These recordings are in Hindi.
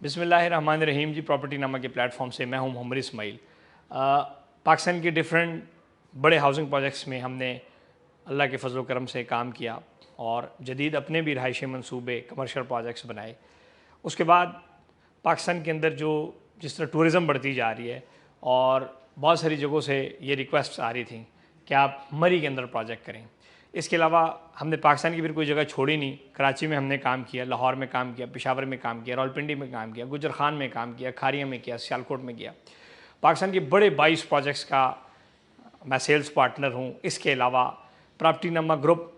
बिस्मिल्लाहिर्रहमानिर्रहीम जी। प्रॉपर्टी नामा के प्लेटफॉर्म से मैं हूं मोहम्मद इस्माइल। पाकिस्तान के डिफरेंट बड़े हाउसिंग प्रोजेक्ट्स में हमने अल्लाह के फजल करम से काम किया और जदीद अपने भी रहायशी मंसूबे कमर्शियल प्रोजेक्ट्स बनाए। उसके बाद पाकिस्तान के अंदर जिस तरह टूरिज़म बढ़ती जा रही है और बहुत सारी जगहों से ये रिक्वेस्ट आ रही थी कि आप मरी के अंदर प्रोजेक्ट करें। इसके अलावा हमने पाकिस्तान की फिर कोई जगह छोड़ी नहीं। कराची में हमने काम किया, लाहौर में काम किया, पेशावर में काम किया, रावलपिंडी में काम किया, गुजर खान में काम किया, खारिया में किया, सियालकोट में किया। पाकिस्तान के बड़े 22 प्रोजेक्ट्स का मैं सेल्स पार्टनर हूँ। इसके अलावा प्रॉपर्टी नामा ग्रुप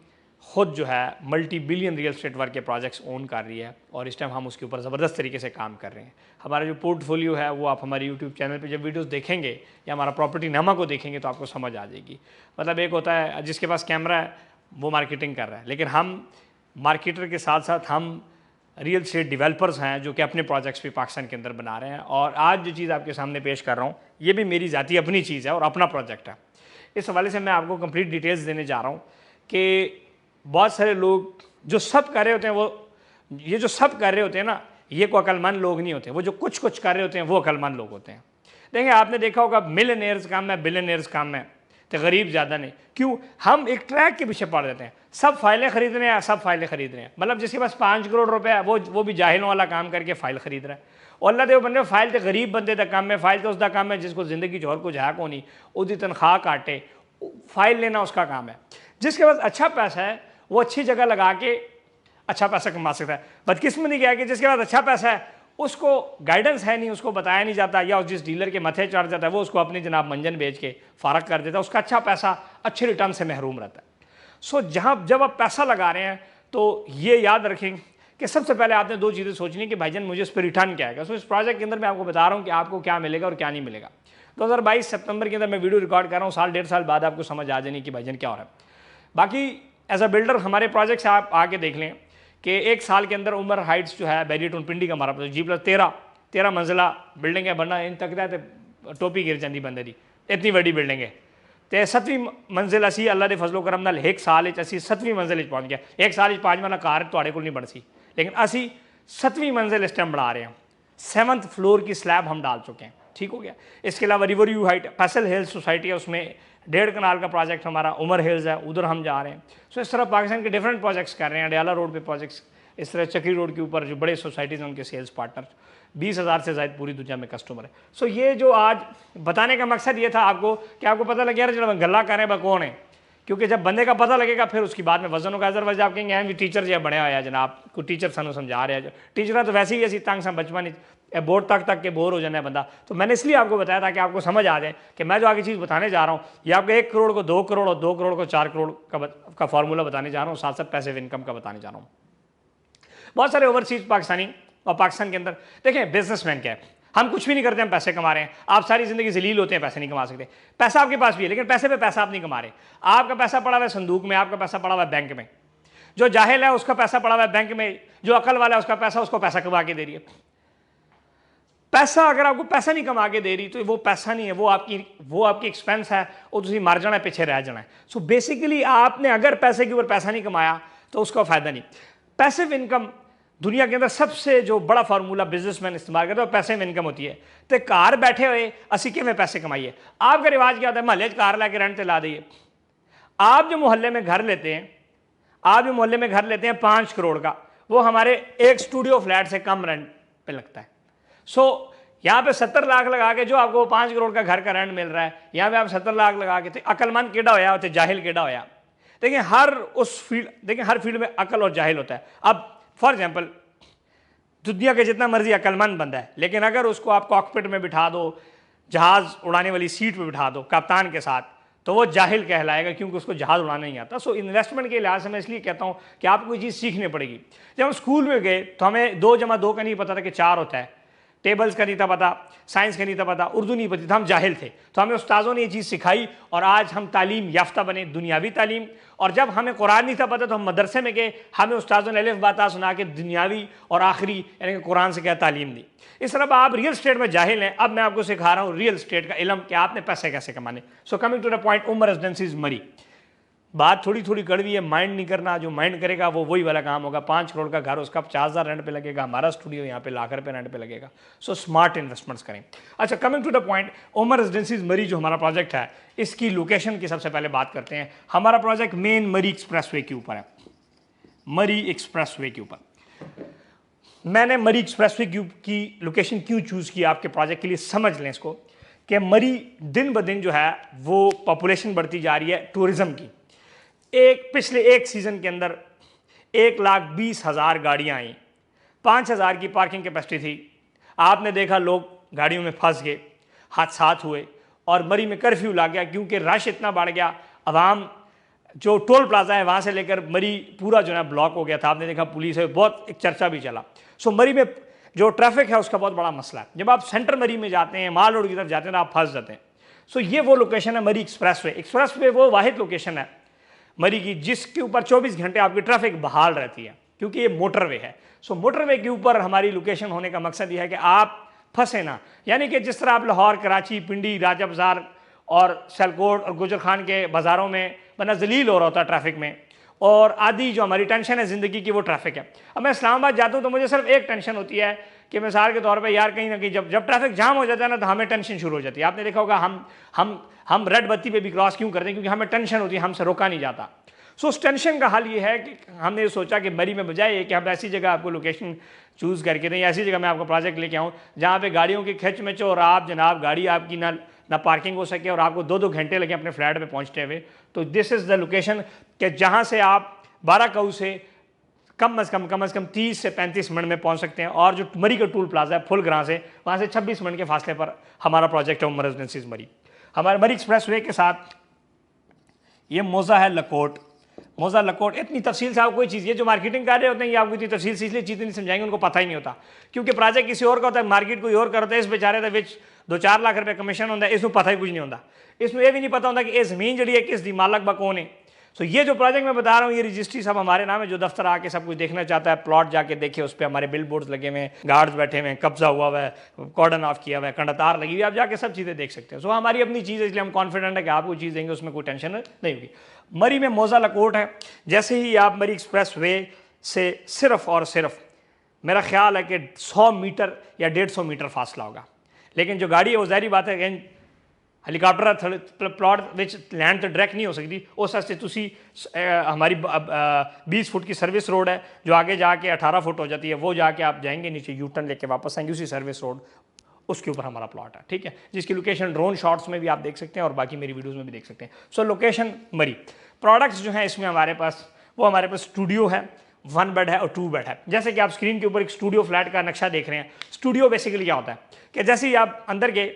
ख़ुद जो है multi billion real estate work के प्रोजेक्ट्स ओन कर रही है और इस टाइम हम उसके ऊपर ज़बरदस्त तरीके से काम कर रहे हैं। हमारा जो पोर्टफोलियो है वो आप हमारे यूट्यूब चैनल पे जब वीडियोस देखेंगे या हमारा प्रॉपर्टी नामा को देखेंगे तो आपको समझ आ जाएगी। मतलब एक होता है जिसके पास कैमरा है वो मार्केटिंग कर रहा है, लेकिन हम मार्केटर के साथ साथ हम रियल स्टेट डेवलपर्स हैं जो कि अपने प्रोजेक्ट्स भी पाकिस्तान के अंदर बना रहे हैं। और आज जो चीज़ आपके सामने पेश कर रहा हूँ ये भी मेरी ज़ाती अपनी चीज़ है और अपना प्रोजेक्ट है। इस हवाले से मैं आपको कंप्लीट डिटेल्स देने जा रहा हूँ कि बहुत सारे लोग जो सब कर रहे होते हैं ये जो सब कर रहे होते हैं ना, ये कोई अक्लमंद लोग नहीं होते। वो जो कुछ कर रहे होते हैं वो अक्लमंद लोग होते हैं। देखिए आपने देखा होगा मिलियनेयर्स कम है, बिलियनेयर्स कम है, तो गरीब ज़्यादा नहीं। क्यों? हम एक ट्रैक के पीछे पड़ जाते हैं। सब फाइलें खरीद रहे हैं, सब फाइलें खरीद रहे हैं। मतलब जिसके पास 5 करोड़ रुपए है वो भी जाहिलों वाला काम करके फ़ाइल खरीद रहा है। और अल्लाह दे बंदे फाइल तो गरीब बंदे का काम है। फाइल तो उसका काम है जिसको ज़िंदगी जोर को है को नहीं, उसकी तनख्वाह काटे, फाइल लेना उसका काम है। जिसके पास अच्छा पैसा है वो अच्छी जगह लगा के अच्छा पैसा कमा सकता है। बदकिस्मती क्या है कि जिसके पास अच्छा पैसा है उसको गाइडेंस है नहीं, उसको बताया नहीं जाता, या जिस डीलर के मथे चढ़ जाता है वो उसको अपनी जनाब मंजन बेच के फारग कर देता है। उसका अच्छा पैसा अच्छे रिटर्न से महरूम रहता है। सो जब आप पैसा लगा रहे हैं तो ये याद रखें कि सबसे पहले आपने 2 चीज़ें सोचनी कि भाईजान मुझे इस पर रिटर्न क्या आएगा। सो इस प्रोजेक्ट के अंदर मैं आपको बता रहा हूँ कि आपको क्या मिलेगा और क्या नहीं मिलेगा। 2022 सितंबर के अंदर मैं वीडियो रिकॉर्ड कर रहा हूँ। साल 1.5 साल बाद आपको समझ आ जानी कि भाईजान क्या हो रहा है। बाकी एज अ बिल्डर हमारे प्रोजेक्ट से आप आके देख लें कि 1 साल के अंदर उमर हाइट्स जो है बैरियट पिंडी का हमारा G+13 मंजिला बिल्डिंग है। बनना इन तक तो टोपी गिर जाती बंदे की, इतनी बड़ी बिल्डिंग है। तो 7वीं मंजिल असी अल्लाह के फजलो करम नाल 1 साल असी 7वीं मंजिल पहुँच गया। 1 साल 5 वाला कार थोड़े को नहीं बन सी, लेकिन असी 7वीं मंजिल इस टाइम बढ़ा रहे हैं। 7th फ्लोर की स्लैब हम डाल चुके हैं। ठीक हो गया। इसके अलावा river view height Faisal hills society है, उसमें 1.5 कनाल का प्रोजेक्ट हमारा उमर हिल्स है, उधर हम जा रहे हैं। सो इस तरह पाकिस्तान के डिफरेंट प्रोजेक्ट्स कर रहे हैं। अडयाला रोड पे प्रोजेक्ट्स, इस तरह चक्री रोड के ऊपर जो बड़े सोसाइटीज़ हैं उनके सेल्स पार्टनर 20,000 से ज़्यादा पूरी दुनिया में कस्टमर है। सो ये जो आज बताने का मकसद ये था आपको कि आपको पता लगे यार जो गल्ला कर रहे हैं कौन है। क्योंकि जब बंदे का पता लगेगा फिर उसकी बाद में वजन होगा। अदरवाइज आप कहेंगे भी टीचर जो बने हुआ है जनाब, कोई टीचर सानू समझा रहे हैं। टीचर तो वैसे ही ऐसी तंग सा बचपन बोर्ड तक के बोर हो जाना है बंदा। तो मैंने इसलिए आपको बताया ताकि आपको समझ आ जाए कि मैं जो आगे चीज़ बताने जा रहा हूँ ये आपको 1 करोड़ को 2 करोड़ और 2 करोड़ को 4 करोड़ का फार्मूला बताने जा रहा हूँ, साथ साथ पैसिव इनकम का बताने जा रहा हूँ। बहुत सारे ओवरसीज पाकिस्तानी और पाकिस्तान के अंदर देखें बिजनेसमैन क्या है, हम कुछ भी नहीं करते, हम पैसे कमा रहे हैं। आप सारी जिंदगी जलील होते हैं, पैसे नहीं कमा सकते। पैसा आपके पास भी है लेकिन पैसे पे पैसा आप नहीं कमा रहे। आपका पैसा पड़ा हुआ है संदूक में, आपका पैसा पड़ा हुआ है बैंक में। जो जाहिल है उसका पैसा पड़ा हुआ है बैंक में, जो अकल वाला है उसको पैसा कमा के दे रही है। पैसा अगर आपको पैसा नहीं कमा के दे रही तो वो पैसा नहीं है, वो आपकी एक्सपेंस है, वो तुम मर जाना है, पीछे रह जाना है। सो बेसिकली आपने अगर पैसे के ऊपर पैसा नहीं कमाया तो उसका फायदा नहीं। पैसिव इनकम दुनिया के अंदर सबसे जो बड़ा फार्मूला बिजनेसमैन इस्तेमाल करते हैं पैसिव इनकम होती है। तो कार बैठे हुए असी कि में पैसे कमाइए। आपका रिवाज क्या होता है, महल्ले कार ला के रेंट पे ला दिए। आप जो मोहल्ले में घर लेते हैं 5 करोड़ का, वो हमारे एक स्टूडियो फ्लैट से कम रेंट पे लगता है। सो यहाँ पे 70 लाख लगा के जो आपको 5 करोड़ का घर का रेंट मिल रहा है, यहाँ पे आप 70 लाख लगा के, तो अकलमंद केड़ा होया, तो जाहिल केड़ा होया। देखिए हर फील्ड में अकल और जाहिल होता है। अब फॉर एग्जाम्पल दुनिया के जितना मर्जी अकलमंद बंदा है, लेकिन अगर उसको आप कॉकपिट में बिठा दो, जहाज उड़ाने वाली सीट पे बिठा दो कप्तान के साथ, तो वो जाहिल कहलाएगा क्योंकि उसको जहाज उड़ाना नहीं आता। सो इन्वेस्टमेंट के लिहाज से मैं इसलिए कहता हूँ कि आपको कोई चीज़ सीखनी पड़ेगी। जब हम स्कूल में गए तो हमें 2 + 2 का नहीं पता था कि 4 होता है, टेबल्स का नहीं था पता, साइंस का नहीं था पता, उर्दू नहीं पता था, हम जाहिल थे। तो हमें उस्तादों ने ये चीज़ सिखाई और आज हम तालीम याफ्ता बने, दुनियावी तालीम। और जब हमें कुरान नहीं था पता तो हम मदरसे में गए, हमें उस्तादों ने अलिफ बाता सुना के दुनियावी और आखिरी यानी कि कुरान से क्या तालीम दी। इस तरह आप रियल स्टेट में जाहिल हैं, अब मैं आपको सिखा रहा हूँ रियल स्टेट का इल्म कि आपने पैसे कैसे कमाने। So coming to the point, Umar residencies बात थोड़ी थोड़ी कड़वी है, माइंड नहीं करना, जो माइंड करेगा वो वही वाला काम होगा। 5 करोड़ का घर उसका 50,000 रेंट पे लगेगा, हमारा स्टूडियो यहाँ पे लाख रुपये रेंट पे लगेगा। सो स्मार्ट इन्वेस्टमेंट्स करें। अच्छा, coming to the point, Omar residencies Murree जो हमारा प्रोजेक्ट है, इसकी लोकेशन की सबसे पहले बात करते हैं। हमारा प्रोजेक्ट मेन मरी एक्सप्रेसवे के ऊपर है, मरी एक्सप्रेसवे के ऊपर। मैंने मरी एक्सप्रेसवे की लोकेशन क्यों चूज़ की आपके प्रोजेक्ट के लिए, समझ लें इसको कि मरी दिन ब दिन जो है वो पॉपुलेशन बढ़ती जा रही है टूरिज़्म की। पिछले एक सीज़न के अंदर 1,20,000 गाड़ियाँ आई, 5,000 की पार्किंग कैपेसिटी थी। आपने देखा लोग गाड़ियों में फंस गए, हादसात हुए और मरी में कर्फ्यू लग गया क्योंकि रश इतना बढ़ गया। अवाम जो टोल प्लाजा है वहाँ से लेकर मरी पूरा जो है ब्लॉक हो गया था। आपने देखा पुलिस है, बहुत एक चर्चा भी चला। सो मरी में जो ट्रैफिक है उसका बहुत बड़ा मसला है। जब आप सेंटर मरी में जाते हैं, माल रोड की तरफ जाते हैं तो आप फंस जाते हैं। सो ये वो लोकेशन है मरी एक्सप्रेसवे। एक्सप्रेसवे वो वाहिद लोकेशन है मरी की जिसके ऊपर 24 घंटे आपकी ट्रैफिक बहाल रहती है क्योंकि ये मोटरवे है। सो मोटरवे के ऊपर हमारी लोकेशन होने का मकसद ये है कि आप फंसे ना, यानी कि जिस तरह आप लाहौर, कराची, पिंडी, राजा बाजार और सियालकोट और गुजर खान के बाज़ारों में बना जलील हो रहा होता है ट्रैफिक में, और आधी जो हमारी टेंशन है ज़िंदगी की वो ट्रैफिक है। अब मैं इस्लामाबाद जाता हूँ तो मुझे सिर्फ एक टेंशन होती है कि मिसाल के तौर पे यार कहीं ना कहीं जब ट्रैफिक जाम हो जाता है ना तो हमें टेंशन शुरू हो जाती है। आपने देखा होगा हम रेड बत्ती पे भी क्रॉस क्यों करते हैं, क्योंकि हमें टेंशन होती है, हमसे रोका नहीं जाता। सो उस टेंशन का हल ये है कि हमने सोचा कि मरी में बजाय कि हम ऐसी जगह आपको लोकेशन चूज़ करके दें, ऐसी जगह मैं आपको प्रोजेक्ट लेके आऊँ जहाँ पे गाड़ियों की खिंच मिच और आप जनाब गाड़ी आपकी ना पार्किंग हो सके और आपको 2-2 घंटे लगे अपने फ्लैट पे पहुँचते हुए। तो दिस इज़ द लोकेशन कि जहाँ से आप 12 काऊ से कम अज़ कम 30 से 35 मिनट में पहुँच सकते हैं, और जो मरी का टूल प्लाजा है फुल ग्रां से, वहाँ से 26 मिनट के फासले पर हमारा प्रोजेक्ट है ओमर रेजिडेंसीज मरी। हमारे मरी एक्सप्रेस वे के साथ ये मोज़ा है लकोट। मोज़ा लकोट इतनी तफसील से आपको कोई चीज़, ये जो मार्केटिंग कर रहे होते हैं ये आपको इतनी तफसील से इसलिए चीज़ें नहीं समझाएंगे, उनको पता ही नहीं होता क्योंकि प्रोजेक्ट किसी और का होता है, मार्केट कोई और करता है। इस बेचारे के विच 2-4 लाख रुपये कमीशन होता है, इसमें पता ही कुछ नहीं होता। इसमें यह भी नहीं पता होता कि ये ज़मीन जड़ी है किस दी मालक बा कौन है। सो ये जो प्रोजेक्ट मैं बता रहा हूँ ये रजिस्ट्री सब हमारे नाम है। जो दफ्तर आके सब कुछ देखना चाहता है प्लॉट जाके देखे, उस पर हमारे बिल बोर्ड्स लगे हुए हैं, गार्ड्स बैठे हुए हैं, कब्जा हुआ हुआ है, कॉर्डन ऑफ किया हुआ है, कंडतार लगी हुई है, आप जाके सब चीज़ें देख सकते हैं। सो हमारी अपनी चीज़ है इसलिए हम कॉन्फिडेंट है कि आपको चीज़ देंगे, उसमें कोई टेंशन नहीं होगी। मरी में मोज़ा लकोट है। जैसे ही आप मरी एक्सप्रेस वे से सिर्फ और सिर्फ मेरा ख्याल है कि 100 मीटर या 150 मीटर फासला होगा, लेकिन जो गाड़ी है वो ज़ाहिर बात है हेलीकॉप्टर प्लॉट विच लैंड तो डायरेक्ट नहीं हो सकती। उस वास्ते तुसी हमारी 20 फुट की सर्विस रोड है जो आगे जाके 18 फुट हो जाती है, वो जाके आप जाएंगे नीचे यू टर्न लेके वापस आएंगे, उसी सर्विस रोड उसके ऊपर हमारा प्लॉट है, ठीक है, जिसकी लोकेशन ड्रोन शॉट्स में भी आप देख सकते हैं और बाकी मेरी वीडियोज़ में भी देख सकते हैं। सो लोकेशन मरी। प्रोडक्ट्स जो हैं इसमें हमारे पास स्टूडियो है, 1 बेड है और 2 बेड है। जैसे कि आप स्क्रीन के ऊपर एक स्टूडियो फ्लैट का नक्शा देख रहे हैं। स्टूडियो बेसिकली क्या होता है कि जैसे ही आप अंदर गए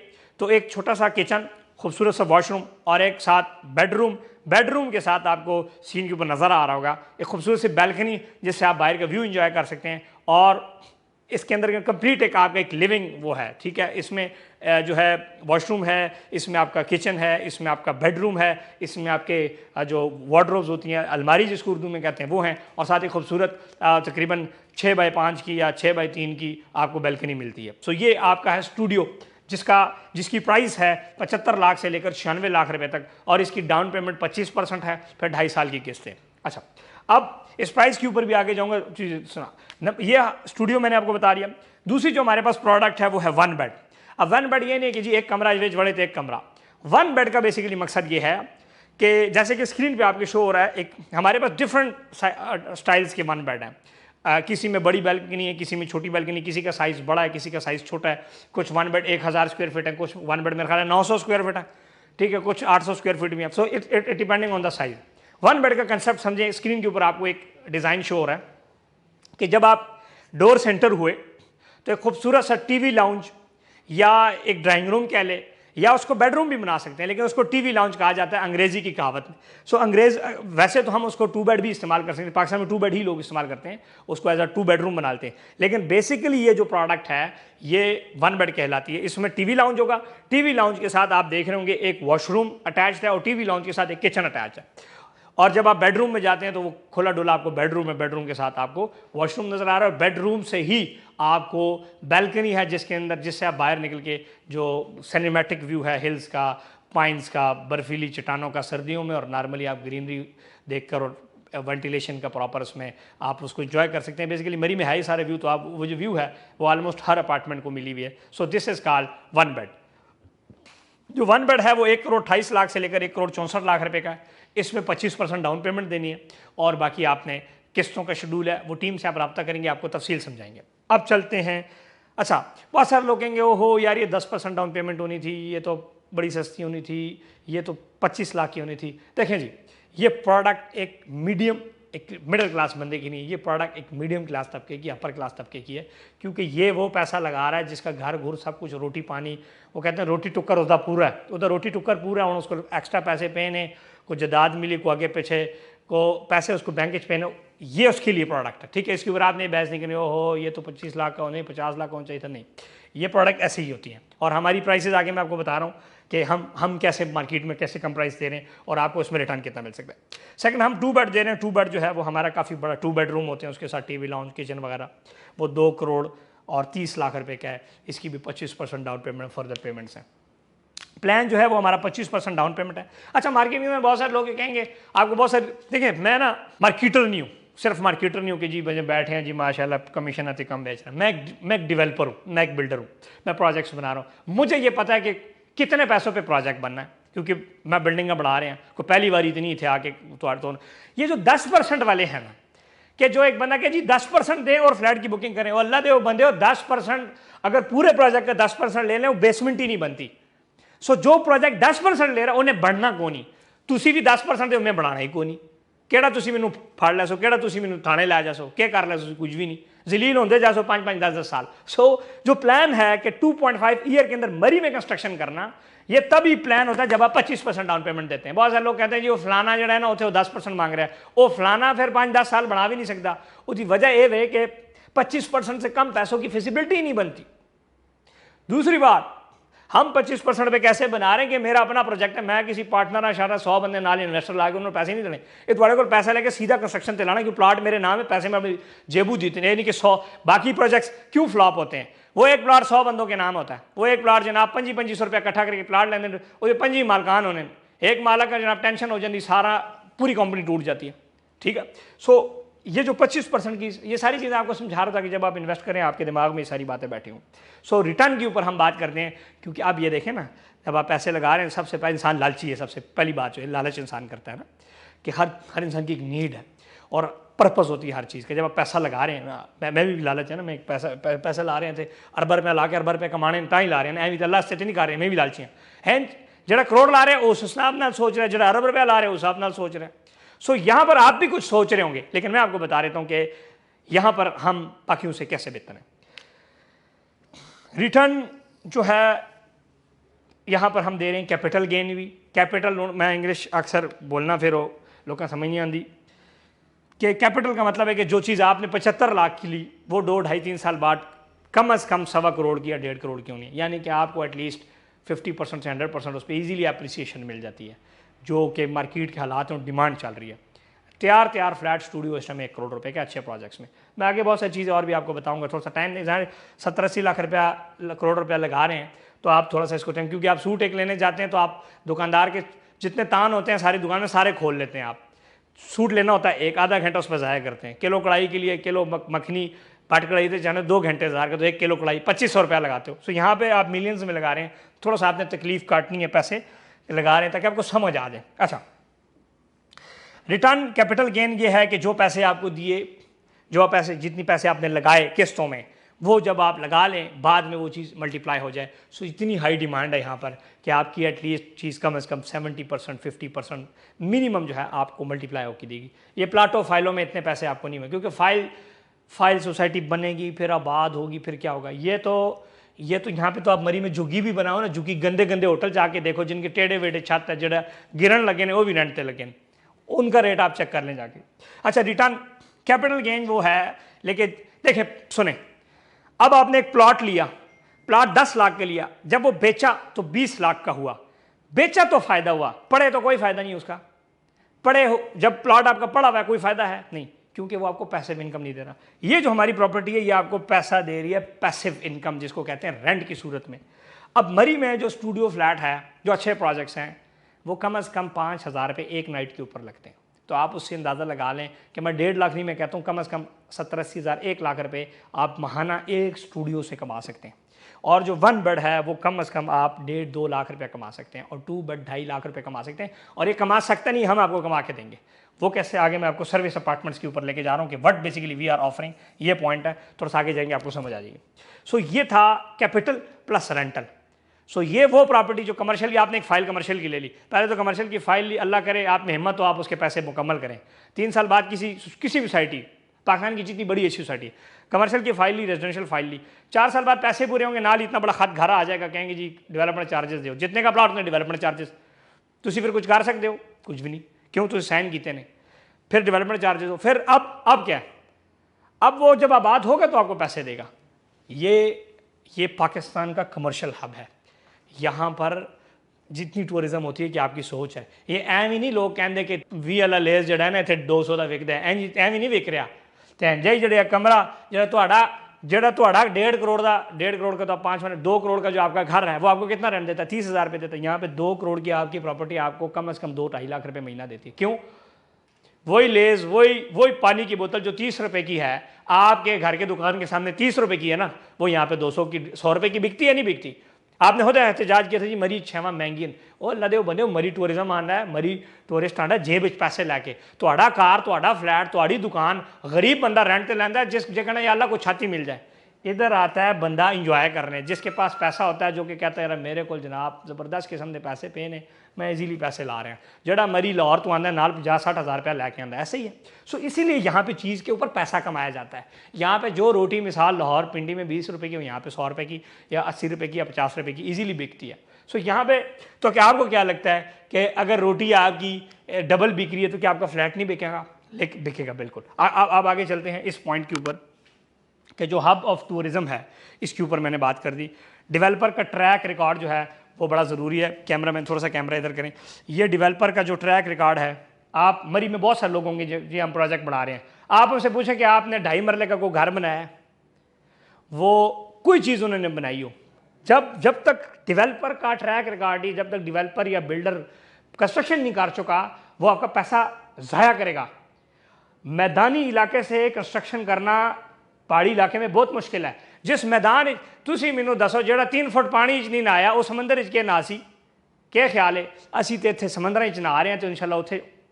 तो एक छोटा सा किचन, खूबसूरत सा वॉशरूम और एक साथ बेडरूम के साथ आपको सीन के ऊपर नज़र आ रहा होगा एक खूबसूरत सी बैल्कनी जिससे आप बाहर का व्यू एंजॉय कर सकते हैं। और इसके अंदर कंप्लीट एक आपका एक लिविंग वो है, ठीक है। इसमें जो है वॉशरूम है, इसमें आपका किचन है, इसमें आपका बेडरूम है, इसमें आपके जो वार्डरोब्स होती हैं, अलमारी जिसको उर्दू में कहते हैं वो हैं, और साथ ही खूबसूरत तकरीबन 6x5 की या 6x3 की आपको बैल्कनी मिलती है। सो ये आपका है स्टूडियो जिसकी प्राइस है 75 लाख से लेकर 96 लाख रुपए तक, और इसकी डाउन पेमेंट 25% है, फिर 2.5 साल की किस्त है। अच्छा, अब इस प्राइस के ऊपर भी आगे जाऊंगा। सुना, ये स्टूडियो मैंने आपको बता दिया। दूसरी जो हमारे पास प्रोडक्ट है वो है 1 बेड। अब 1 बेड ये नहीं कि जी एक कमरा वेज बड़े तो एक कमरा। 1 बेड का बेसिकली मकसद ये है कि जैसे कि स्क्रीन पे आपके शो हो रहा है, एक हमारे पास डिफरेंट स्टाइल्स के 1 बेड हैं। किसी में बड़ी बैल्कनी है, किसी में छोटी बैल्कनी, किसी का साइज़ बड़ा है, किसी का साइज़ छोटा है। कुछ 1 बेड 1000 स्क्वायर फीट है, कुछ 1 बेड मेरे ख्याल है 900 स्क्वायर फीट है, ठीक है, कुछ 800 स्क्वायर फीट में है। So it depending on the size. 1 bed का कंसेप्ट समझें। स्क्रीन के ऊपर आपको एक डिज़ाइन शो हो रहा है कि जब आप डोर सेंटर हुए तो एक खूबसूरत सा टीवी लाउंज या एक ड्राइंग रूम कह ले, या उसको बेडरूम भी बना सकते हैं, लेकिन उसको टीवी लाउंज कहा जाता है अंग्रेजी की कहावत में। सो अंग्रेज वैसे तो हम उसको 2 बेड भी इस्तेमाल कर सकते हैं, पाकिस्तान में 2 बेड ही लोग इस्तेमाल करते हैं, उसको एज अ 2 बेडरूम बना लेते हैं। लेकिन बेसिकली ये जो प्रोडक्ट है ये 1 बेड कहलाती है। इसमें टीवी लाउंज होगा, टीवी लाउंज के साथ आप देख रहे होंगे एक वॉशरूम अटैच्ड है और टीवी लाउंज के साथ एक किचन अटैच है। और जब आप बेडरूम में जाते हैं तो वो खुला डुला आपको बेडरूम है, बेडरूम के साथ आपको वॉशरूम नज़र आ रहा है, और बेडरूम से ही आपको बैल्कनी है जिसके अंदर, जिससे आप बाहर निकल के जो सिनेमैटिक व्यू है हिल्स का, पाइन्स का, बर्फीली चट्टानों का सर्दियों में, और नॉर्मली आप ग्रीनरी देखकर और वेंटिलेशन का प्रॉपर उसमें आप उसको एंजॉय कर सकते हैं। बेसिकली मरी में है ही सारे व्यू, तो आप वो जो व्यू है वो ऑलमोस्ट हर अपार्टमेंट को मिली हुई है। So this is called one bed. जो वन बेड है वो 1,28,00,000 से लेकर 1,64,00,000 रुपए का है। इसमें 25% डाउन पेमेंट देनी है और बाकी आपने किस्तों का शेड्यूल है, वो टीम से आप रब्ता करेंगे, आपको तफसील समझाएंगे। अब चलते हैं। अच्छा, बहुत सारे लोग कहेंगे ओहो यार ये 10% डाउन पेमेंट होनी थी, ये तो बड़ी सस्ती होनी थी, ये तो 25 लाख की होनी थी। देखें जी, ये प्रोडक्ट एक मीडियम, एक मिडिल क्लास बंदे की नहीं, ये प्रोडक्ट एक मीडियम क्लास तबके की, अपर क्लास तबके की है, क्योंकि ये वो पैसा लगा रहा है जिसका घर घुर सब कुछ, रोटी पानी, वो कहते हैं रोटी टुक्कर उसका पूरा है, उधर रोटी टुक्कर पूरा है, उसको एक्स्ट्रा पैसे पेने, को जदाद मिली, को आगे पीछे को पैसे उसको बैंक पेने, ये उसके लिए प्रोडक्ट है। ठीक है, इसके ऊपर आपने बहस नहीं करनी हो ये तो 25 लाख का होना, 50 लाख का होना चाहिए था, नहीं, ये प्रोडक्ट ऐसे ही होती हैं। और हमारी प्राइसेस आगे मैं आपको बता रहा हूँ कि हम कैसे मार्केट में कैसे कम प्राइस दे रहे हैं और आपको इसमें रिटर्न कितना मिल सकता है। सेकंड, हम 2 बेड दे रहे हैं। 2 बेड जो है वो हमारा काफ़ी बड़ा 2 बेडरूम होते हैं, उसके साथ टीवी, लाउंज, किचन वगैरह, वो 2 करोड़ और 30 लाख रुपए का है। इसकी भी 25% डाउन पेमेंट, फर्दर पेमेंट्स हैं। प्लान जो है वो हमारा 25% डाउन पेमेंट है। अच्छा, मार्केट में बहुत सारे लोग कहेंगे आपको, बहुत सारे, देखिए मैं ना मार्केटर नहीं हूँ, सिर्फ मार्केटर नहीं हूँ कि जी मुझे बैठे हैं जी माशाल्लाह कमीशन आती कम बेच रहे हैं। मैं एक डेवलपर हूँ, मैं एक बिल्डर हूँ, मैं प्रोजेक्ट्स बना रहा हूँ। मुझे ये पता है कि कितने पैसों पे प्रोजेक्ट बनना है, क्योंकि मैं बिल्डिंग बढ़ा रहे हैं, कोई पहली बार इतनी थे आके तो ये जो 10% वाले हैं ना, कि जो एक बंदा के जी 10% दें और फ्लैट की बुकिंग करें, और अल्लाह दे वो बंदे हो 10%, अगर पूरे प्रोजेक्ट का 10% ले लें वो बेसमेंट ही नहीं बनती। सो जो प्रोजेक्ट 10% ले रहा उन्हें बढ़ना को नहीं, तुसी भी 10% उन्हें बढ़ाना ही को नहीं। ਕਿਹੜਾ ਤੁਸੀਂ ਮੈਨੂੰ ਫੜ ਲੈ ਸੋ, ਕਿਹੜਾ ਤੁਸੀਂ ਮੈਨੂੰ ਥਾਣੇ ਲੈ ਜਾ ਸੋ, ਕੀ ਕਰ ਲੈ ਸੋ, कुछ भी नहीं, जलील होते जा सो 5-5, 10-10 साल। सो जो प्लान है कि 2.5 ईयर के अंदर मरी में कंस्ट्रक्शन करना, ये तभी प्लान होता है जब आप 25% डाउन पेमेंट देते हैं। बहुत सारे लोग कहते हैं जी वो फलाना जो है ना उसे 10% मांग रहा है, वो फलाना फिर 5-10 साल बढ़ा भी नहीं सकता। उसकी वजह यह है कि 25% से कम पैसों की फिजिबिलिटी ही नहीं बनती। दूसरी बात, हम 25% पे कैसे बना रहे हैं कि मेरा अपना प्रोजेक्ट है, मैं किसी पार्टनर ना शायद 100 बंदे नाल इन्वेस्टर ला के उन्होंने पैसे नहीं देने, ये तुम्हारे को पैसा लेके सीधा कंस्ट्रक्शन ते लाना, क्योंकि प्लाट मेरे नाम है, पैसे मैं अपनी जेबू जीतने, नहीं कि 100 बाकी प्रोजेक्ट्स क्यों फ्लॉप होते हैं। वो एक प्लाट 100 बंदों के नाम होता है, वो एक प्लाट जनाब 2500 रुपया इकट्ठा करके प्लाट लेने, वो 25 मालकान होने, एक मालक का जनाब टेंशन हो जाती, सारा पूरी कंपनी टूट जाती है। ठीक है, सो ये जो 25% की, ये सारी चीज़ें आपको समझा रहा था कि जब आप इन्वेस्ट करें आपके दिमाग में ये सारी बातें बैठी हूँ। सो रिटर्न के ऊपर हम बात करते हैं, क्योंकि आप ये देखें ना, जब आप पैसे लगा रहे हैं, सबसे पहले इंसान लालची है। सबसे पहली बात जो है लालच इंसान करता है ना, कि हर इंसान की एक नीड है और पर्पस होती है हर चीज़ का। जब आप पैसा लगा रहे हैं ना, मैं भी लालच है ना, मैं एक पैसा ला रहे थे, अरब रुपया ला के अरब रुपये कमाने ता ही ला रहे हैं, ऐवी तो अल्लाह से नहीं कर रहे, मैं भी लालची हैं। जो करोड़ ला रहे हैं उस हिसाब नाल सोच रहे हैं, जो अरब रुपया ला रहे हैं उस हिसाब नाल सोच रहे हैं। सो यहाँ पर आप भी कुछ सोच रहे होंगे, लेकिन मैं आपको बता देता हूँ कि यहाँ पर हम बाकियों से कैसे बेहतर हैं। रिटर्न जो है यहाँ पर हम दे रहे हैं कैपिटल गेन भी। कैपिटल, मैं इंग्लिश अक्सर बोलना फिर लोगों समझ नहीं आती, कि कैपिटल का मतलब है कि जो चीज़ आपने 75 लाख की ली वो 2-2.5-3 साल बाद कम अज़ कम 1.25 करोड़ की या 1.5 करोड़ की होनी है, यानी कि आपको एटलीस्ट 50% से 100% उस पर ईजीली अप्रिसिएशन मिल जाती है, जो कि मार्केट के हालात में डिमांड चल रही है। तैयार फ्लैट स्टूडियो इस टाइम 1 करोड़ रुपए के अच्छे प्रोजेक्ट्स में। मैं आगे बहुत सारी चीज़ें और भी आपको बताऊंगा, थोड़ा सा टाइम नहीं, 70-80 लाख रुपया करोड़ रुपया लगा रहे हैं, तो आप थोड़ा सा इसको टाइम, क्योंकि आप सूट एक लेने जाते हैं तो आप दुकानदार के जितने तान होते हैं सारी दुकान में सारे खोल लेते हैं। आप सूट लेना होता है, 1-आधा घंटा उस पर ज़ाया करते हैं। किलो कढ़ाई के लिए, किलो मखनी पाट कढ़ाई थे जाने 2 घंटे ज़ाया, तो 1 किलो कढ़ाई 2500 रुपया लगाते हो। सो यहाँ पे आप मिलियंस में लगा रहे हैं, थोड़ा सा आपने तकलीफ काटनी है, पैसे लगा रहे हैं ताकि आपको समझ आ जाए। अच्छा, रिटर्न कैपिटल गेन ये है कि जो पैसे आपको दिए, जो पैसे जितनी पैसे आपने लगाए किस्तों में, वो जब आप लगा लें बाद में वो चीज़ मल्टीप्लाई हो जाए। सो इतनी हाई डिमांड है यहाँ पर कि आपकी एटलीस्ट चीज़ कम से कम 70%, 50% मिनिमम जो है आपको मल्टीप्लाई होकर देगी। ये प्लाटो फाइलों में इतने पैसे आपको नहीं हुए, क्योंकि फाइल सोसाइटी बनेगी, फिर आबाद होगी, फिर क्या होगा। ये तो यहाँ पे तो आप मरी में झुग्गी भी बनाओ ना, झुग्गी गंदे होटल जाके देखो जिनके टेढ़े वेढ़े छत है, जरा गिरन लगे ने वो भी रेंट पे लगे, उनका रेट आप चेक कर लें जाके। अच्छा, रिटर्न कैपिटल गेन वो है, लेकिन देखें सुने, अब आपने एक प्लॉट लिया, प्लॉट 10 लाख का लिया, जब वो बेचा तो 20 लाख का हुआ। बेचा तो फायदा हुआ, पड़े तो कोई फायदा नहीं उसका। पड़े हो जब प्लॉट आपका पड़ा हुआ है, कोई फायदा है नहीं, क्योंकि वो आपको पैसिव इनकम नहीं दे रहा। ये जो हमारी प्रॉपर्टी है ये आपको पैसा दे रही है, पैसिव इनकम जिसको कहते हैं, रेंट की सूरत में। अब मरी में जो स्टूडियो फ्लैट है, जो अच्छे प्रोजेक्ट्स हैं, वो कम से कम 5,000 रुपये एक नाइट के ऊपर लगते हैं। तो आप उससे अंदाज़ा लगा लें कि मैं 1.5 लाख नहीं, मैं कहता हूँ कम से कम 70-80 हज़ार, 1 लाख रुपए आप महाना एक स्टूडियो से कमा सकते हैं। और जो 1 बेड है वो कम से कम आप 1.5-2 लाख रुपये कमा सकते हैं, और 2 बेड 2.5 लाख रुपये कमा सकते हैं। और ये कमा सकते नहीं, हम आपको कमा के देंगे। वो कैसे, आगे मैं आपको सर्विस अपार्टमेंट्स के ऊपर लेके जा रहा हूँ कि what basically we are offering, ये पॉइंट है, थोड़ा सा आगे जाएंगे आपको समझ आ जाएगी। सो ये था कैपिटल प्लस रेंटल। सो ये वो प्रॉपर्टी जो कमर्शियल की, आपने एक फाइल कमर्शियल की ले ली, पहले तो कमर्शियल की फाइल ली, अल्लाह करे आप में हिम्मत तो आप उसके पैसे मुकम्मल करें। 3 साल बाद किसी भी सोसाइटी, पाकिस्तान की जितनी बड़ी अच्छी सोसाइटी, कमर्शियल की फाइल ली, रेजिडेंशियल फाइल ली, 4 साल बाद पैसे पूरे होंगे, नाल इतना बड़ा खत घर आ जाएगा, कहेंगे जी डेवलपमेंट चार्जेस दो, जितने का प्लॉट उतने डेवलपमेंट चार्जेस। तुम फिर कुछ कर सकते हो? कुछ भी नहीं। क्यों? तुम साइन किए नहीं, फिर डेवलपमेंट चार्जेस दो। फिर अब क्या है, अब वो जब आबाद होगा तो आपको पैसे देगा। ये पाकिस्तान का कमर्शियल हब है। यहाँ पर जितनी टूरिज्म होती है कि आपकी सोच है, ये एम ही नहीं लोग कहते कि वी वाला लेस जड़ा है ना इतने 200 का विकता है, एम ही नहीं विक रहा। तो जी जड़े कमरा जो 1.5 करोड़ का, 1.5 करोड़ का तो 5 महीने 2 करोड़ का जो आपका घर है वो आपको कितना रेंट देता है? 30,000 रुपये देता है। यहाँ पे 2 करोड़ की आपकी प्रॉपर्टी आपको कम से कम 2-2.5 लाख रुपये महीना देती है। क्यों? वही लेस, वही पानी की बोतल जो 30 रुपए की है, आपके घर के दुकान के सामने 30 रुपए की है ना, वो यहाँ पे 100 रुपए की बिकती है, नहीं बिकती? आपने खुद एहतजाज किया था जी मरी 6वां महंगी है, और लदे बने मरी टूरिज्म आना है, मरी टूरिस्ट आना जेब विच पैसे लैके, तुहाड़ा कार, तुहाड़ा फ्लैट, तुहाड़ी दुकान, गरीब बंदा रेंट ते लैंदा है, जिस जगह या अल्लाह को छाती मिल जाए। इधर आता है बंदा इंजॉय करने, जिसके पास पैसा होता है, जो कि कहता है यार मेरे को जनाब जबरदस्त किस्म के पैसे पे ने, मैं इजीली पैसे ला रहा हूँ। जड़ा मरी लाहौर तो आंदा नाल 50-60 हज़ार रुपया लैके आंदा, ऐसे ही है। सो इसीलिए यहाँ पे चीज़ के ऊपर पैसा कमाया जाता है। यहाँ पे जो रोटी मिसाल लाहौर पिंडी में 20 रुपये की, यहाँ पे 100 रुपये की या 80 रुपये की या 50 रुपये की ईजिली बिकती है। सो यहाँ पे तो क्या आपको क्या लगता है कि अगर रोटी आपकी डबल बिक रही है तो क्या आपका फ्लैट नहीं बिकेगा? बिकेगा बिल्कुल। अब आगे चलते हैं इस पॉइंट के ऊपर कि जो हब ऑफ टूरिज्म है, इसके ऊपर मैंने बात कर दी। डेवलपर का ट्रैक रिकॉर्ड जो है वो बड़ा ज़रूरी है। कैमरा मैन थोड़ा सा कैमरा इधर करें। ये डेवलपर का जो ट्रैक रिकॉर्ड है, आप मरी में बहुत सारे लोग होंगे जी हम प्रोजेक्ट बना रहे हैं, आप उनसे पूछें कि आपने 2.5 मरले का कोई घर बनाया है, वो कोई चीज़ उन्होंने बनाई हो, जब तक डेवलपर का ट्रैक रिकॉर्ड ही, जब तक डेवलपर या बिल्डर कंस्ट्रक्शन नहीं कर चुका, वो आपका पैसा ज़ाया करेगा। मैदानी इलाके से कंस्ट्रक्शन करना पहाड़ी इलाके में बहुत मुश्किल है। जिस मैदान तुसी मैनू दसो जो 3 फुट पानी नहीं नहाया वो समंदर के ना सी, क्या ख्याल है? असी तो इतने समंदर नहा रहे हैं, तो इंशाल्लाह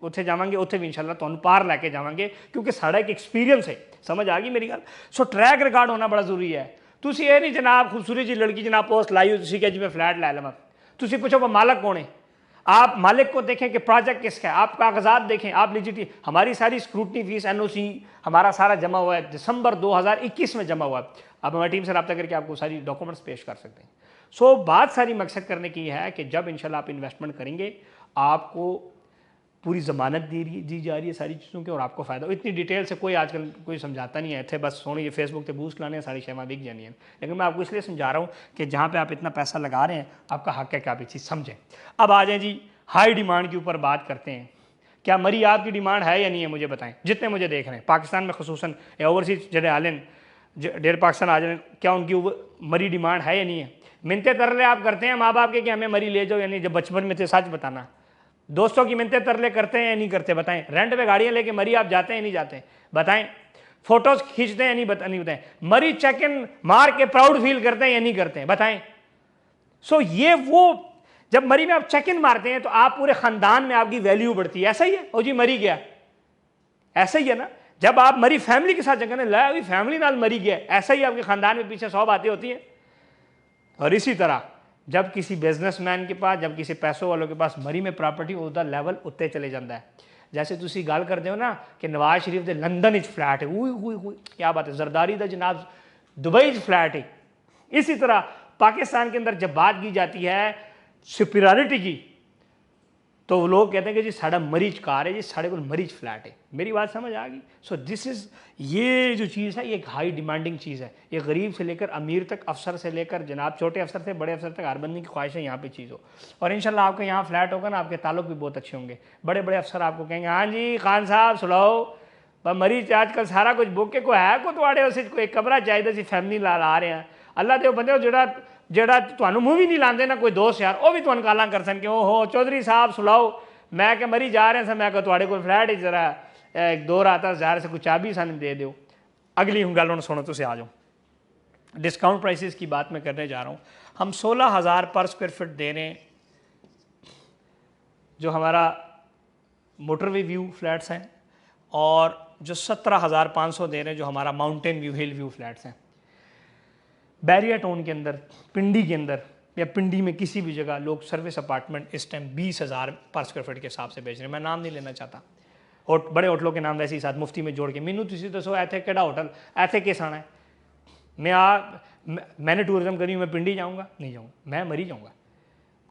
उत्थे जावांगे, उत्थे भी इंशाल्लाह तुहानू पार लैके जावांगे, क्योंकि साड़ा एक एक्सपीरियंस है। समझ आ गई मेरी गल? सो ट्रैक रिकॉर्ड होना बड़ा जरूरी है। तुसी ये नहीं जनाब खूबसूरत जी लड़की जनाब पोस्ट लाई हो, तुसी क्या जी मैं फ्लैट लै लवां, तुसी पूछो वो मालक कौन है? आप मालिक को देखें कि प्रोजेक्ट किसका है, आप कागजात देखें, आप लिजिटी, हमारी सारी स्क्रूटनी फीस एनओसी हमारा सारा जमा हुआ है, दिसंबर 2021 में जमा हुआ है। अब हमारी टीम से रब्ता करके आपको सारी डॉक्यूमेंट्स पेश कर सकते हैं। सो बात सारी मकसद करने की है कि जब इंशाल्लाह आप इन्वेस्टमेंट करेंगे, आपको पूरी ज़मानत दी जा रही है सारी चीज़ों की, और आपको फ़ायदा। इतनी डिटेल से कोई आजकल कोई समझाता नहीं है, थे बस सोने ये फेसबुक पे बूस्ट लाने सारी शेमा बिक जानी है। लेकिन मैं आपको इसलिए समझा रहा हूँ कि जहाँ पे आप इतना पैसा लगा रहे हैं, आपका हक है कि आप ये चीज़ समझें। अब आ जाएँ जी हाई डिमांड के ऊपर बात करते हैं। क्या मरी आपकी डिमांड है या नहीं है? मुझे बताएं, जितने मुझे देख रहे हैं पाकिस्तान में खसूसन या ओवरसीज जड़े आलन डेढ़ पाकिस्तान आ जाए, क्या उनकी मरी डिमांड है या नहीं है? मिनते तरले आप करते हैं माँ बाप के कि हमें मरी ले जाओ या नहीं? जब बचपन में थे सच बताना। दोस्तों की मिनते तरले करते हैं या नहीं करते? बताएं। रेंट पे गाड़ियाँ लेके मरी आप जाते हैं या नहीं जाते? बताएं। फोटोज खींचते हैं या नहीं? नहीं बताएं। मरी चेक इन मार के प्राउड फील करते हैं या नहीं करते? बताएं। सो ये वो जब मरी में आप चेक इन मारते हैं तो आप पूरे खानदान में आपकी वैल्यू बढ़ती है। ऐसा ही है, ओ जी मरी गया, ऐसा ही है ना। जब आप मरी फैमिली के साथ जगह लाया, अभी फैमिली नाल मरी गया, ऐसा ही आपके खानदान में पीछे 100 बातें होती हैं। और इसी तरह जब किसी बिजनेसमैन के पास, जब किसी पैसों वालों के पास मरी में प्रॉपर्टी, उसका लेवल उत्ते चले जाता है। जैसे तुसी गल करते हो ना कि नवाज शरीफ के लंदन फ्लैट है, क्या बात है, जरदारी का जनाब दुबई फ्लैट है। इसी तरह पाकिस्तान के अंदर जब बात की जाती है सुपीरियरिटी की, तो वो लोग कहते हैं कि जी साड़ा मरीज कार है, जी साढ़े को मरीज फ्लैट है। मेरी बात समझ आ गई? सो दिस इज़, ये जो चीज़ है ये एक हाई डिमांडिंग चीज़ है। ये गरीब से लेकर अमीर तक, अफसर से लेकर जनाब छोटे अफसर से बड़े अफसर तक, हर बंदी की ख्वाहिश है यहाँ पे चीज़ हो। और इंशाल्लाह आपके यहाँ फ्लैट होगा ना, आपके ताल्लुक भी बहुत अच्छे होंगे। बड़े बड़े अफसर आपको कहेंगे हाँ जी खान साहब सुनाओ, पर मरीज आजकल सारा कुछ बुक के को है को तो आड़े उसे कोई कमरा चाहिए सी फैमिली ला रहे हैं। अल्लाह दे बंदे जो ਜਿਹੜਾ ਤੁਹਾਨੂੰ ਮੂੰਹ ਵੀ ਨਹੀਂ ਲਾਉਂਦੇ ਨਾ ਕੋਈ ਦੋਸਤ ਯਾਰ, ਉਹ ਵੀ ਤੁਹਾਨੂੰ ਗਾਲਾਂ ਕਰ ਸਨ ਕਿ ਓਹੋ ਚੌਧਰੀ ਸਾਹਿਬ ਸੁਲਾਓ। मैं कि मरी जा रहे थे, मैं ਤੁਹਾਡੇ ਕੋਲ फ्लैट ही जरा एक दो रात ज़ाहिर से कुछ चाबी सानू दे दो। अगली हम गल सुनो, तुम आ जाओ। डिस्काउंट प्राइसेस की बात मैं करने जा रहा हूँ। हम 16,000 पर स्क्वायर फीट दे रहे हैं, जो हमारा मोटरवे व्यू फ्लैट्स हैं, और जो 17,500 दे रहे हैं जो हमारा माउंटेन व्यू हिल व्यू फ्लैट्स हैं। बैरिया टाउन के अंदर, पिंडी के अंदर या पिंडी में किसी भी जगह लोग सर्विस अपार्टमेंट इस टाइम 20,000 पर स्क्वायर फीट के हिसाब से बेच रहे हैं। मैं नाम नहीं लेना चाहता, और बड़े होटलों के नाम वैसे ही साथ मुफ्ती में जोड़ के मैनू तुसी दसो इतने केड़ा होटल इतने किस आना है। मैंने टूरिज्म करी, मैं पिंडी जाऊँगा? नहीं जाऊँगा, मैं मरी जाऊँगा।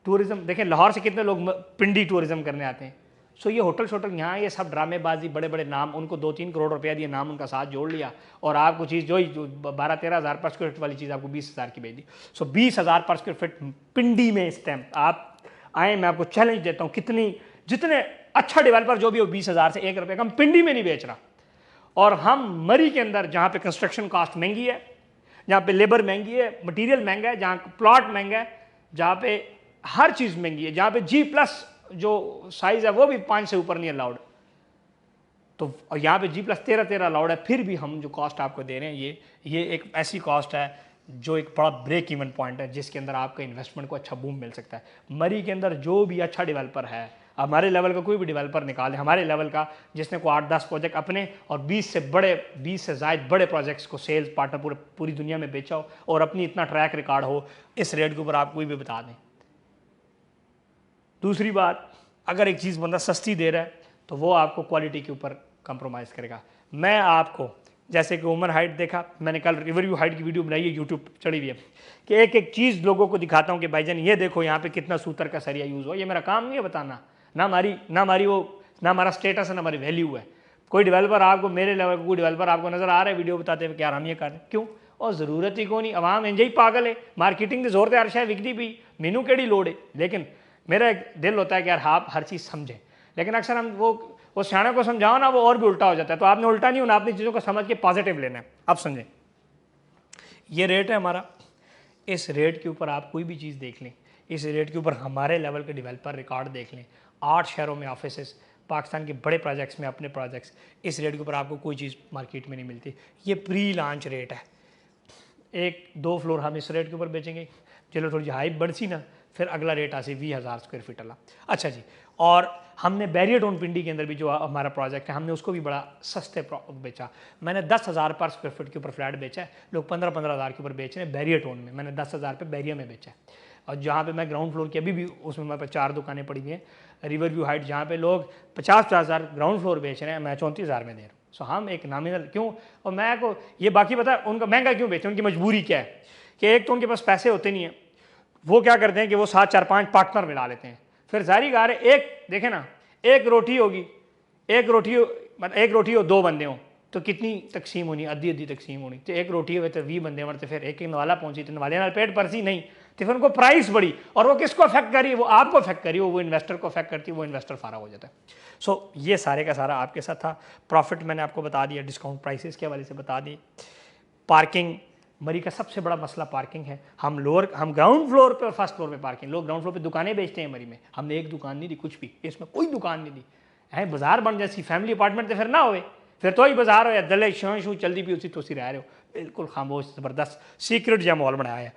टूरिज्म देखें, लाहौर से कितने लोग पिंडी टूरिज्म करने आते हैं। सो ये होटल शोटल यहाँ ये सब ड्रामेबाजी, बड़े बड़े नाम, उनको 2-3 करोड़ रुपया दिए, नाम उनका साथ जोड़ लिया, और आपको चीज़ जो 12-13 हज़ार पर स्क्वायर फीट वाली चीज़ आपको 20,000 की बेच दी। सो 20,000 पर स्क्वायर फीट पिंडी में इस टाइम आप आए, मैं आपको चैलेंज देता हूँ, जितने अच्छा डेवलपर जो भी हो 20,000 से 1 रुपये कम पिंडी में नहीं बेच रहा। और हम मरी के अंदर जहाँ पे कंस्ट्रक्शन कॉस्ट महंगी है, जहाँ पे लेबर महंगी है, मटेरियल महंगा है, जहाँ प्लॉट महंगा है, जहाँ पे हर चीज़ महंगी है, जहाँ पे G+ जो साइज़ है वो भी 5 से ऊपर नहीं अलाउड, तो यहाँ पे G+ 13 अलाउड है। फिर भी हम जो कॉस्ट आपको दे रहे हैं ये एक ऐसी कॉस्ट है जो एक बड़ा ब्रेक इवन पॉइंट है, जिसके अंदर आपका इन्वेस्टमेंट को अच्छा बूम मिल सकता है। मरी के अंदर जो भी अच्छा डेवलपर है, हमारे लेवल का कोई भी डेवलपर निकाले, हमारे लेवल का जिसने को 8-10 प्रोजेक्ट अपने और 20 से ज़ायद बड़े प्रोजेक्ट्स को सेल्स पार्टनर पूरी दुनिया में बेचा हो, और अपनी इतना ट्रैक रिकॉर्ड हो, इस रेट के ऊपर आप कोई भी बता दें। दूसरी बात, अगर एक चीज़ बंदा सस्ती दे रहा है तो वो आपको क्वालिटी के ऊपर कंप्रोमाइज़ करेगा। मैं आपको जैसे कि उमर हाइट देखा, मैंने कल रिवरव्यू हाइट की वीडियो बनाई है, यूट्यूब चढ़ी हुई है, कि एक एक चीज़ लोगों को दिखाता हूँ कि भाईजान ये देखो यहाँ पे कितना सूतर का सरिया यूज़ हो। ये मेरा काम नहीं है बताना, ना हमारा स्टेटस है, ना हमारी वैल्यू है। कोई डेवलपर आपको, मेरे लेवल का कोई डेवलपर आपको नज़र आ रहा है वीडियो बताते हुए कि यार हम ये कर रहे हैं, क्यों? और ज़रूरत ही को नहीं, आवाम इंज ही पागल है, मार्केटिंग के जोर से हर शायद विकती पी, मैनू केड़ी लोड़ है। लेकिन मेरा एक दिल होता है कि यार आप हर चीज़ समझें, लेकिन अक्सर हम वो सियाने को समझाओ ना, वो और भी उल्टा हो जाता है। तो आपने उल्टा नहीं होना, आपने चीज़ों को समझ के पॉजिटिव लेना है। अब समझें, ये रेट है हमारा, इस रेट के ऊपर आप कोई भी चीज़ देख लें, इस रेट के ऊपर हमारे लेवल के डेवलपर रिकॉर्ड देख लें, 8 शहरों में ऑफिसेस, पाकिस्तान के बड़े प्रोजेक्ट्स में अपने प्रोजेक्ट्स, इस रेट के ऊपर आपको कोई चीज़ मार्केट में नहीं मिलती। ये प्री लॉन्च रेट है। 1-2 फ्लोर हम इस रेट के ऊपर बेचेंगे, चलो थोड़ी हाइप बढ़ ना, फिर अगला रेट आ सी 20,000 स्क्वायर फीट वाला। अच्छा जी, और हमने बैरियर टाउन पिंडी के अंदर भी जो हमारा प्रोजेक्ट है, हमने उसको भी बड़ा सस्ते बेचा। मैंने 10,000 पर स्क्वायर फीट के ऊपर फ्लैट बेचा है, लोग 15-15 हज़ार के ऊपर बेच रहे हैं बैरियर टाउन में, मैंने 10,000 पे बैरियर में बेचा है। और जहाँ पे मैं ग्राउंड फ्लोर की अभी भी, उसमें मेरे पास 4 दुकानें पड़ी हुई हैं, रिवर व्यू हाइट, जहाँ पे लोग 50-50 हज़ार ग्राउंड फ्लोर बेच रहे हैं, मैं 34,000 में दे रहा हूँ। सो हम एक नॉमिनल क्यों, और मैं को ये बाकी पता है उनका महंगा क्यों बेचते हैं, उनकी मजबूरी क्या है कि एक तो उनके पास पैसे होते नहीं हैं, वो क्या करते हैं कि वो 7, 4, 5 पार्टनर मिला लेते हैं। फिर जारी कार है, एक देखें ना, एक रोटी होगी, एक रोटी हो 2 बंदे हों तो कितनी तकसीम होनी, अद्धी तकसीम होनी। तो एक रोटी हो तो 20 बंदे मरते, फिर एक नवाला पहुंची तो नवाले नाल पेट परसी नहीं, तो फिर उनको प्राइस बढ़ी, और वो किसको अफेक्ट करी, वो आपको अफेक्ट करी, वो इन्वेस्टर को अफेक्ट करती है, वो इन्वेस्टर फारा हो जाता है। सो ये सारे का सारा आपके साथ था। प्रॉफिट मैंने आपको बता दिया, डिस्काउंट प्राइसेस के हवाले से बता दी। पार्किंग, मरी का सबसे बड़ा मसला पार्किंग है। हम ग्राउंड फ्लोर पे और फर्स्ट फ्लोर पे पार्किंग, लोग ग्राउंड फ्लोर पे दुकानें बेचते हैं मरी में, हमने एक दुकान नहीं दी, कुछ भी इसमें कोई दुकान नहीं दी है। बाजार बन जैसी फैमिली अपार्टमेंट तो फिर ना होए, फिर तो ही बाजार हो या दले शू चलती भी उसी तो रह रहे हो, बिल्कुल खामोश ज़बरदस्त सीक्रेट जहाँ माहौल बनाया है।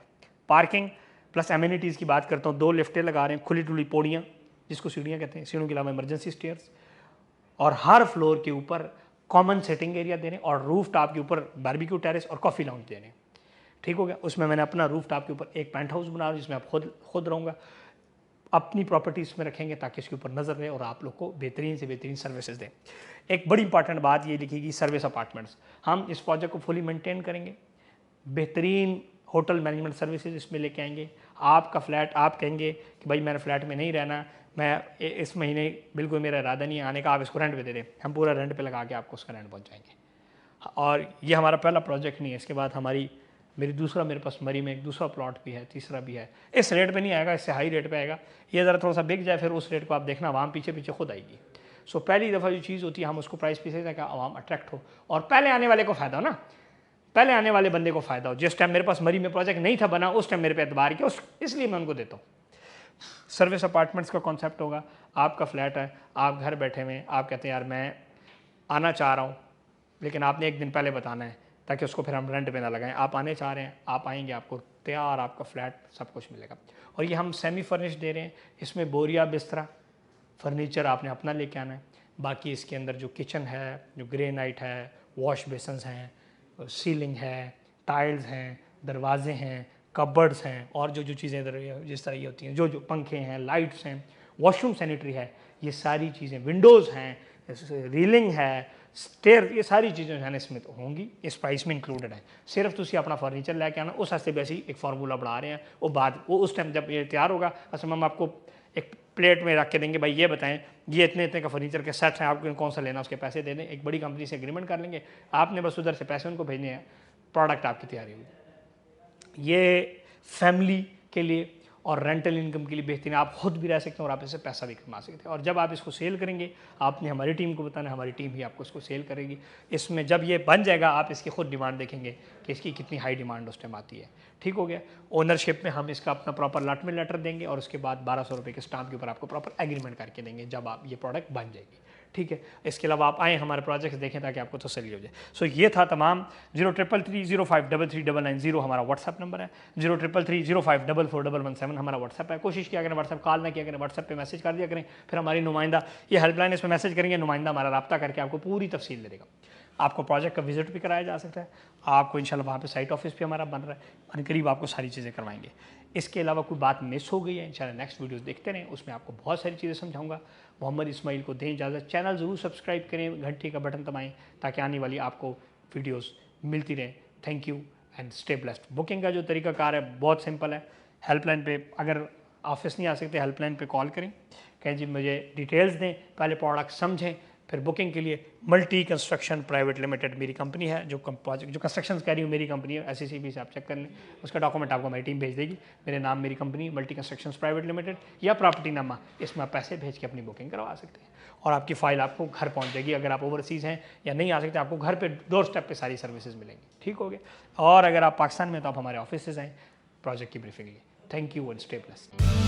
पार्किंग प्लस एमिनिटीज़ की बात करता हूँ, 2 लिफ्टें लगा रहे हैं, खुली टुली पौड़ियाँ जिसको सीढ़ियाँ कहते हैं, सीढ़ियों के अलावा इमरजेंसी स्टेयर्स, और हर फ्लोर के ऊपर कॉमन सेटिंग एरिया दे रहे हैं, और रूफ टॉप के ऊपर बारबेक्यू टेरेस और कॉफ़ी लाउंज दे रहे हैं। ठीक हो गया। उसमें मैंने अपना रूफ टॉप के ऊपर एक पेंट हाउस बना रहा हूँ, जिसमें आप खुद रहूँगा, अपनी प्रॉपर्टीज़ में रखेंगे ताकि इसके ऊपर नज़र रहे और आप लोग को बेहतरीन से बेहतरीन सर्विसेज दें। एक बड़ी इंपॉर्टेंट बात ये लिखी सर्विस अपार्टमेंट्स, हम इस प्रोजेक्ट को फुली मेंटेन करेंगे, बेहतरीन होटल मैनेजमेंट सर्विसेज इसमें लेके आएंगे। आपका फ्लैट, आप कहेंगे कि भाई मेरे फ्लैट में नहीं रहना, मैं इस महीने बिल्कुल मेरा इरादा नहीं है आने का, आप इसको रेंट पे दे दें, हम पूरा रेंट पे लगा के आपको उसका रेंट पहुँचाएँगे। और ये हमारा पहला प्रोजेक्ट नहीं है, इसके बाद मेरे पास मरी में एक दूसरा प्लॉट भी है, तीसरा भी है। इस रेट पे नहीं आएगा, इससे हाई रेट पे आएगा। ये ज़रा थोड़ा सा बिक जाए, फिर उस रेट को आप देखना आवाम पीछे खुद आएगी। सो पहली दफ़ा जो चीज़ होती है हम उसको प्राइस पीछे ताकि आवाम अट्रैक्ट हो और पहले आने वाले को फ़ायदा हो ना। पहले आने वाले बंदे को फ़ायदा हो। जिस टाइम मेरे पास मरी में प्रोजेक्ट नहीं था बना, उस टाइम मेरे पे एतबार किया, इसलिए मैं उनको देता हूँ। सर्विस अपार्टमेंट्स का कॉन्सेप्ट होगा, आपका फ्लैट है, आप घर बैठे हुए, आप कहते हैं यार मैं आना चाह रहा हूँ, लेकिन आपने एक दिन पहले बताना है ताकि उसको फिर हम रेंट पे ना लगाएं। आप आने चाह रहे हैं, आप आएंगे, आपको तैयार आपका फ्लैट सब कुछ मिलेगा। और ये हम सेमी फर्निश दे रहे हैं, इसमें बोरिया बिस्तरा फर्नीचर आपने अपना लेके आना है। बाकी इसके अंदर जो किचन है, जो ग्रेनाइट है, वॉश बेसन्स हैं, सीलिंग है, टाइल्स हैं, दरवाजे हैं, कबर्ड्स हैं, और जो जो चीज़ें इधर जिस तरह की होती हैं, जो जो पंखे हैं, लाइट्स हैं, वॉशरूम सैनिटरी है, ये सारी चीज़ें, विंडोज़ हैं, रीलिंग है, स्टेयर, ये सारी चीज़ें जो है ना इसमें तो होंगी, इस प्राइस में इंक्लूडेड है। सिर्फ तुसी अपना फर्नीचर लेके आना। उस हस्ते भी ऐसी एक फार्मूला बढ़ा रहे हैं, वो उस टाइम जब ये तैयार होगा, असल में हम आपको एक प्लेट में रख के देंगे, भाई ये बताएं ये इतने इतने का फर्नीचर के सेट हैं, आपको कौन सा लेना, उसके पैसे दे दें। एक बड़ी कंपनी से एग्रीमेंट कर लेंगे, आपने बस उधर से पैसे उनको भेजने हैं, प्रोडक्ट आपकी तैयारी होगी। ये फैमिली के लिए और रेंटल इनकम के लिए बेहतरीन, आप खुद भी रह सकते हैं और आप इससे पैसा भी कमा सकते हैं। और जब आप इसको सेल करेंगे, आपने हमारी टीम को बताना, हमारी टीम ही आपको इसको सेल करेगी। इसमें जब ये बन जाएगा, आप इसकी खुद डिमांड देखेंगे कि इसकी कितनी हाई डिमांड उस टाइम आती है। ठीक हो गया। ओनरशिप में हम इसका अपना प्रॉपर अलॉटमेंट लेटर देंगे और उसके बाद 1200 रुपये के स्टाम्प के ऊपर आपको प्रॉपर एग्रीमेंट करके देंगे जब आप ये प्रोडक्ट बन जाएगी। ठीक है। इसके अलावा आप आएँ हमारे प्रोजेक्ट्स देखें ताकि आपको तसल्ली हो जाए। सो ये था तमाम। 0333053399 हमारा व्हाट्सएप नंबर है, 033305441117 हमारा व्हाट्सएप है। कोशिश किया करें व्हाट्सएप कॉल ना किया करें, व्हाट्सएप पे मैसेज कर दिया करें, फिर हमारी नुमाइंदा, ये हेल्पलाइन, इसमें मैसेज करेंगे, नुमाइंदा हमारा रब्ता करके आपको पूरी तफसील दे देगा। आपको प्रोजेक्ट का विजिट भी कराया जा सकता है, आपको इंशाल्लाह वहाँ पे साइट ऑफिस भी हमारा बन रहा है, अनकरीब आपको सारी चीज़ें करवाएंगे। इसके अलावा कोई बात मिस हो गई है, इंशाल्लाह नेक्स्ट वीडियोस देखते रहें, उसमें आपको बहुत सारी चीज़ें समझाऊंगा। मोहम्मद इस्माइल को दें इजाज़त। चैनल ज़रूर सब्सक्राइब करें, घंटी का बटन दबाएं ताकि आने वाली आपको वीडियोस मिलती रहें। Thank you and stay blessed. Booking का जो तरीकाकार है बहुत सिंपल है। हेल्पलाइन पे, अगर ऑफिस नहीं आ सकते, हेल्पलाइन पे कॉल करें, कहें जी मुझे डिटेल्स दें, पहले प्रोडक्ट समझें, फिर बुकिंग के लिए मल्टी कंस्ट्रक्शन प्राइवेट लिमिटेड मेरी कंपनी है, जो प्रोजेक्ट जो कंस्ट्रक्शन कह रही हूँ मेरी कंपनी है, SECB से आप चेक कर लें, उसका डॉक्यूमेंट आपको हमारी टीम भेज देगी। मेरे नाम, मेरी company multi construction private limited, या प्रॉपर्टी नामा, इसमें आप पैसे भेज के अपनी बुकिंग करवा सकते हैं और आपकी फ़ाइल आपको घर पहुँच जाएगी। अगर आप ओवरसीज़ हैं या नहीं आ सकते, आपको घर पर डोर स्टेप पर सारी सर्विसेज मिलेंगी। ठीक हो गया। और अगर आप पाकिस्तान में तो आप हमारे ऑफिस आएँ प्रोजेक्ट की ब्रीफिंग लिए। Thank you and stay blessed.